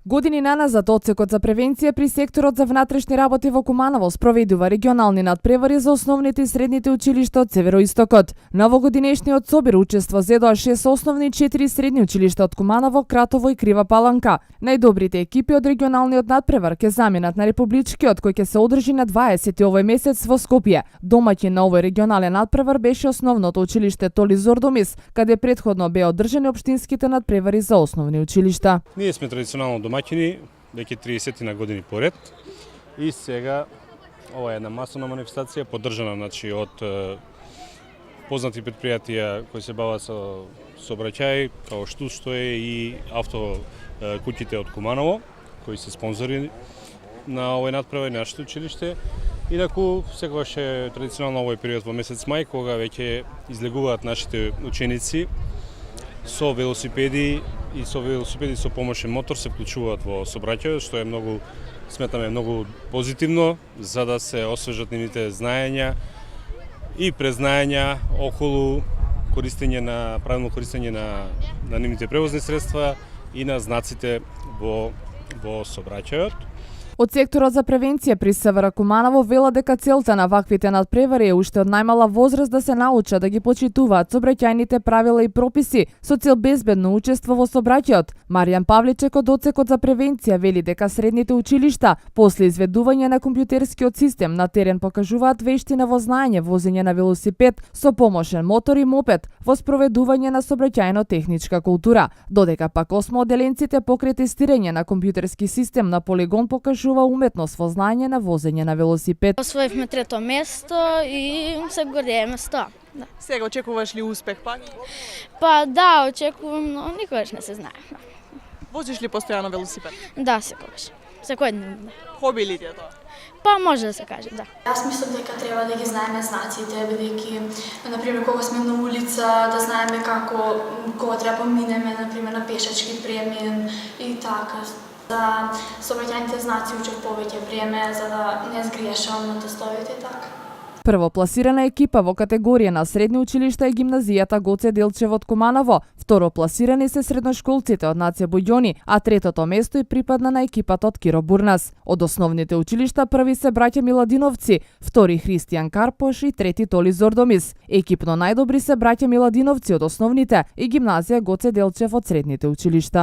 Години наназад Одсекот за превенција при секторот за внатрешни работи во Куманово спроведува регионални надпревари за основните и средните училишта од Североистокот. На овогодинешниот собир учество зедоа 6 основни и 4 средни училишта од Куманово, Кратово и Крива Паланка. Најдобрите екипи од регионалниот надпревар ќе заменат на републичкиот кој ќе се одржи на 20 овој месец во Скопје. Домаќин на овој регионален надпревар беше основното училиште Толи Зордомис, каде претходно беа одржани општинските надпревари за основни училишта. Ние сме традиционално домаќини веќе 30 на години поред и сега ова е една масовна манифестација поддржана од познати предпријатија кои се бават со сообраќај, као што е и авто куќите од Куманово, кои се спонзори на овој надпревар на нашето училиште. Инаку секогаш е традиционално овој период во месец мај, кога веќе излегуваат нашите ученици со велосипеди и со помошен мотор се вклучуваат во сообраќајот, што е сметаме многу позитивно за да се освежат нивните знаења и презнаења околу правилно користење на нивните превозни средства и на знаците во сообраќајот. Од секторот за превенција при СВР Куманово вела дека целта на ваквите надпревари е уште од најмала возраст да се научат да ги почитуваат сообраќајните правила и прописи со цел безбедно учество во сообраќајот. Маријан Павличек од Одсекот за превенција вели дека средните училишта после изведување на компјутерскиот систем на терен покажуваат вештина во знаење возење на велосипед со помошен мотор и мопед во спроведување на сообраќајно-техничка култура, додека пак осмооделенците покрај тестирање на компјутерски систем на полигон покажуваат уметност во знаење на возење на велосипед. Освоивме 3-то место и се гордееме с тоа. Да. Сега очекуваш ли успех пак? Па да, очекувам, но никогаш не се знае. Возиш ли постојано велосипед? Да, секогаш. Секојдневно. Хоби ли ти е тоа? Па може да се каже, да. Јас мислам дека треба да ги знаеме знаците, бидејќи например кога сме на улица да знаеме кога треба поминеме, например на пешачки премин и така. За сообраќајните знаци учев повеќе време за да не сгрешам на тестовите и така. Првопласирана екипа во категорија на средни училишта е гимназијата Гоце Делчев од Куманово, второпласирани се средношколците од Нација Боѓони, а третото место и припадна на екипата од Киро Бурнас. Од основните училишта први се браќа Миладиновци, втори Христијан Карпош и трети Толи Зордомис. Екипно најдобри се браќа Миладиновци од основните и гимназија Гоце Делчев од средните училишта.